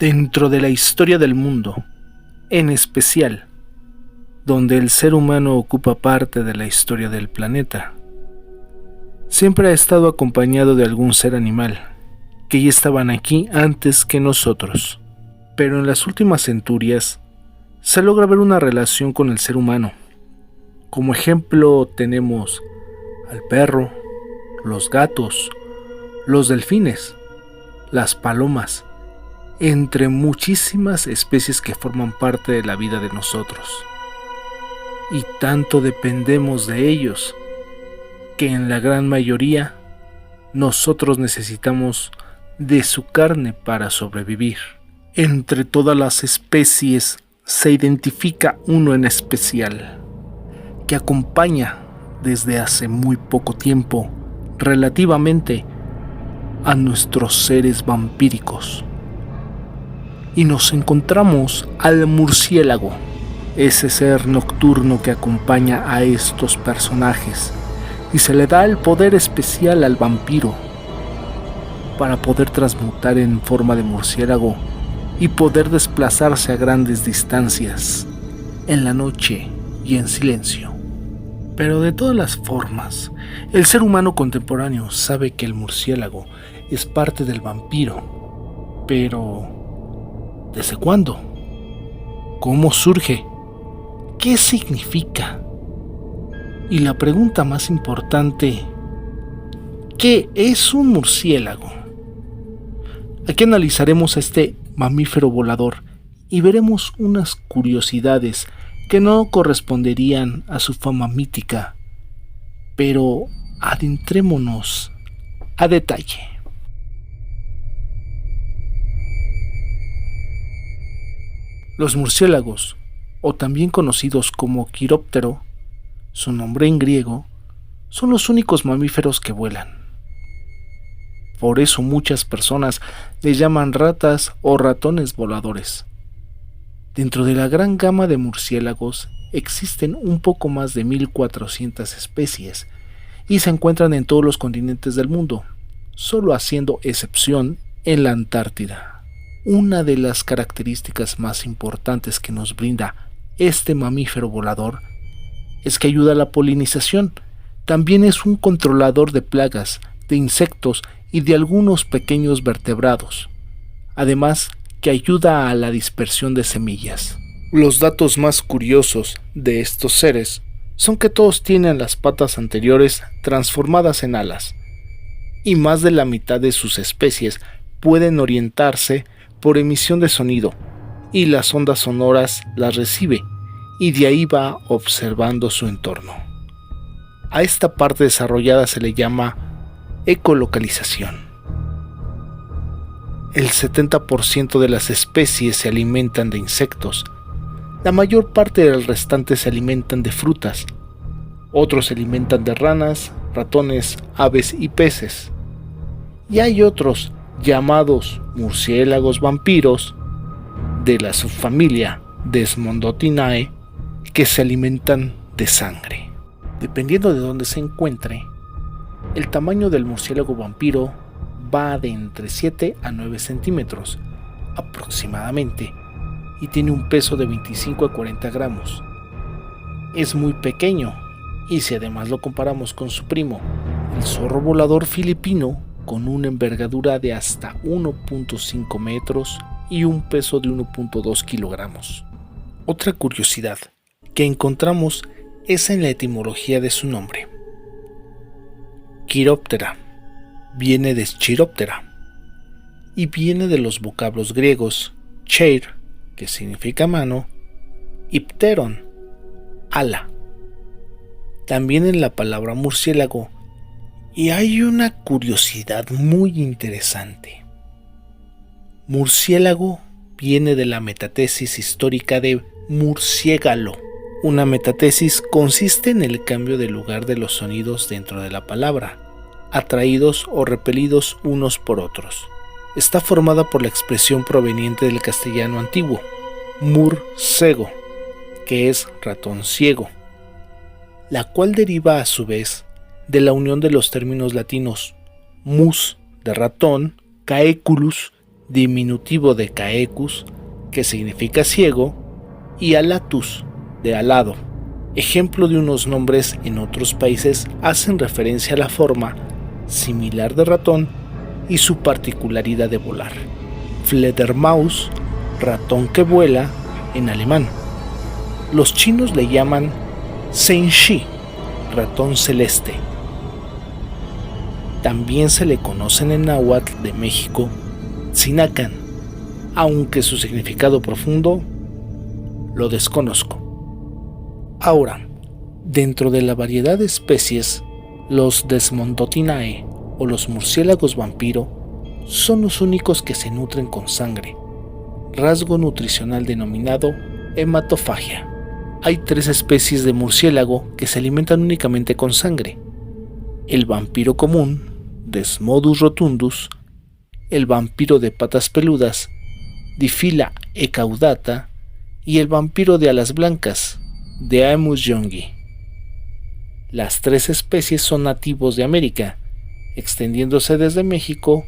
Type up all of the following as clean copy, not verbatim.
Dentro de la historia del mundo, en especial, donde el ser humano ocupa parte de la historia del planeta, siempre ha estado acompañado de algún ser animal, que ya estaban aquí antes que nosotros. Pero en las últimas centurias, se logra ver una relación con el ser humano. Como ejemplo tenemos al perro, los gatos, los delfines, las palomas, entre muchísimas especies que forman parte de la vida de nosotros. Y tanto dependemos de ellos, que en la gran mayoría nosotros necesitamos de su carne para sobrevivir. Entre todas las especies se identifica uno en especial, que acompaña desde hace muy poco tiempo, relativamente, a nuestros seres vampíricos. Y nos encontramos al murciélago, ese ser nocturno que acompaña a estos personajes, y se le da el poder especial al vampiro para poder transmutar en forma de murciélago y poder desplazarse a grandes distancias, en la noche y en silencio. Pero de todas las formas, el ser humano contemporáneo sabe que el murciélago es parte del vampiro. Pero ¿desde cuándo? ¿Cómo surge? ¿Qué significa? Y la pregunta más importante, ¿qué es un murciélago? Aquí analizaremos a este mamífero volador y veremos unas curiosidades que no corresponderían a su fama mítica, pero adentrémonos a detalle. Los murciélagos, o también conocidos como quiróptero, su nombre en griego, son los únicos mamíferos que vuelan. Por eso muchas personas les llaman ratas o ratones voladores. Dentro de la gran gama de murciélagos existen un poco más de 1400 especies y se encuentran en todos los continentes del mundo, solo haciendo excepción en la Antártida. Una de las características más importantes que nos brinda este mamífero volador es que ayuda a la polinización. También es un controlador de plagas, de insectos y de algunos pequeños vertebrados. Además, que ayuda a la dispersión de semillas. Los datos más curiosos de estos seres son que todos tienen las patas anteriores transformadas en alas, y más de la mitad de sus especies pueden orientarse por emisión de sonido, y las ondas sonoras las recibe, y de ahí va observando su entorno. A esta parte desarrollada se le llama ecolocalización. El 70% de las especies se alimentan de insectos. La mayor parte del restante se alimentan de frutas. Otros se alimentan de ranas, ratones, aves y peces. Y hay otros, llamados murciélagos vampiros, de la subfamilia Desmondotinae, que se alimentan de sangre. Dependiendo de dónde se encuentre, el tamaño del murciélago vampiro va de entre 7 a 9 centímetros aproximadamente y tiene un peso de 25 a 40 gramos. Es muy pequeño, y si además lo comparamos con su primo, el zorro volador filipino, con una envergadura de hasta 1.5 metros y un peso de 1.2 kilogramos. Otra curiosidad que encontramos es en la etimología de su nombre. Quiróptera viene de Chiroptera y viene de los vocablos griegos cheir, que significa mano, y pteron, ala. También en la palabra murciélago, y hay una curiosidad muy interesante. Murciélago viene de la metatesis histórica de murciégalo. Una metatesis consiste en el cambio de lugar de los sonidos dentro de la palabra, atraídos o repelidos unos por otros. Está formada por la expresión proveniente del castellano antiguo, mur-cego, que es ratón ciego, la cual deriva a su vez de la unión de los términos latinos mus, de ratón, caeculus, diminutivo de caecus, que significa ciego, y alatus, de alado. Ejemplo de unos nombres en otros países hacen referencia a la forma similar de ratón y su particularidad de volar. Fledermaus, ratón que vuela, en alemán. Los chinos le llaman Zhenxi, ratón celeste. También se le conocen en náhuatl de México Tzinacan, aunque su significado profundo lo desconozco. Ahora, dentro de la variedad de especies, los Desmondotinae o los murciélagos vampiro son los únicos que se nutren con sangre, rasgo nutricional denominado hematofagia. Hay 3 especies de murciélago que se alimentan únicamente con sangre: el vampiro común, Desmodus rotundus, el vampiro de patas peludas, Diphylla ecaudata, y el vampiro de alas blancas, Deaemus youngi. Las 3 especies son nativos de América, extendiéndose desde México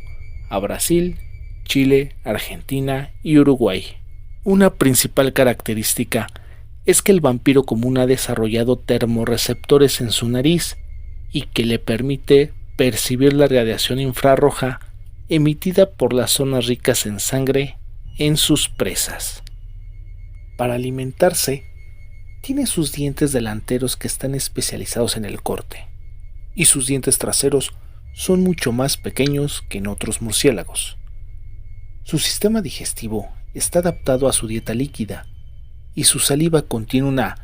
a Brasil, Chile, Argentina y Uruguay. Una principal característica es que el vampiro común ha desarrollado termorreceptores en su nariz y que le permite percibir la radiación infrarroja emitida por las zonas ricas en sangre en sus presas. Para alimentarse, tiene sus dientes delanteros que están especializados en el corte, y sus dientes traseros son mucho más pequeños que en otros murciélagos. Su sistema digestivo está adaptado a su dieta líquida, y su saliva contiene una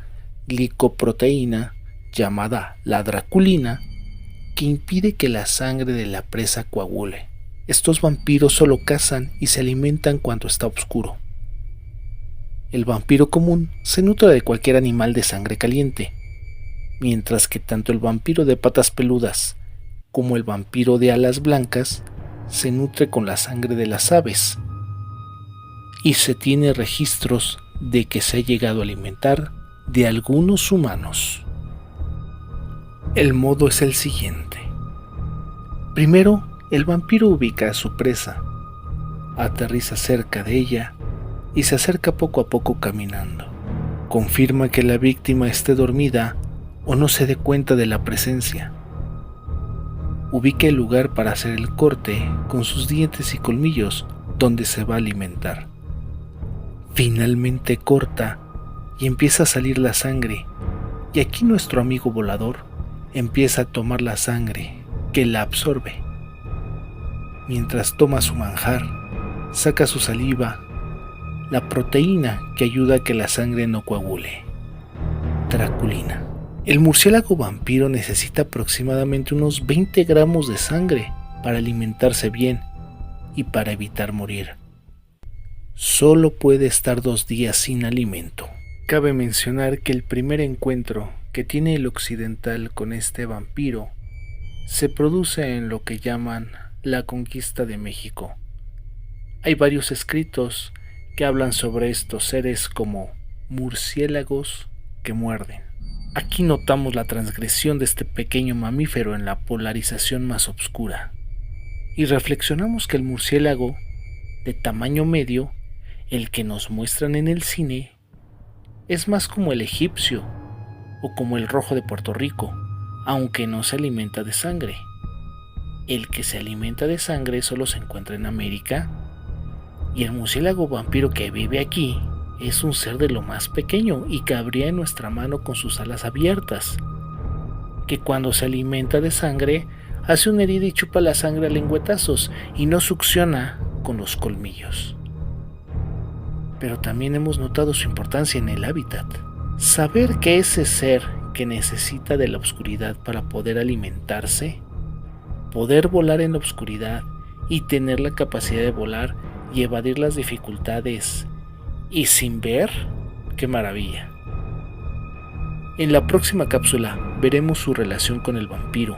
glicoproteína llamada la draculina que impide que la sangre de la presa coagule. Estos vampiros solo cazan y se alimentan cuando está oscuro. El vampiro común se nutre de cualquier animal de sangre caliente, mientras que tanto el vampiro de patas peludas como el vampiro de alas blancas se nutre con la sangre de las aves, y se tiene registros de que se ha llegado a alimentar de algunos humanos. El modo es el siguiente. Primero, el vampiro ubica a su presa, aterriza cerca de ella y se acerca poco a poco caminando. Confirma que la víctima esté dormida o no se dé cuenta de la presencia. Ubica el lugar para hacer el corte con sus dientes y colmillos donde se va a alimentar. Finalmente corta y empieza a salir la sangre, y aquí nuestro amigo volador empieza a tomar la sangre que la absorbe. Mientras toma su manjar, saca su saliva, la proteína que ayuda a que la sangre no coagule, draculina. El murciélago vampiro necesita aproximadamente unos 20 gramos de sangre para alimentarse bien y para evitar morir. Solo puede estar 2 días sin alimento. Cabe mencionar que el primer encuentro que tiene el occidental con este vampiro se produce en lo que llaman la conquista de México. Hay varios escritos que hablan sobre estos seres como murciélagos que muerden. Aquí notamos la transgresión de este pequeño mamífero en la polarización más oscura, y reflexionamos que el murciélago de tamaño medio, el que nos muestran en el cine, es más como el egipcio o como el rojo de Puerto Rico, aunque no se alimenta de sangre. El que se alimenta de sangre solo se encuentra en América, y el murciélago vampiro que vive aquí es un ser de lo más pequeño y cabría en nuestra mano con sus alas abiertas, que cuando se alimenta de sangre hace una herida y chupa la sangre a lengüetazos y no succiona con los colmillos. Pero también hemos notado su importancia en el hábitat. Saber que ese ser que necesita de la oscuridad para poder alimentarse, poder volar en la oscuridad y tener la capacidad de volar y evadir las dificultades y sin ver, ¡qué maravilla! En la próxima cápsula veremos su relación con el vampiro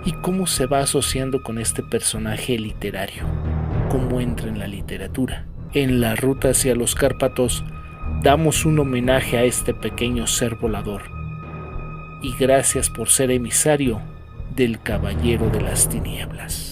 y cómo se va asociando con este personaje literario, cómo entra en la literatura. En la ruta hacia los Cárpatos damos un homenaje a este pequeño ser volador, y gracias por ser emisario del Caballero de las Tinieblas.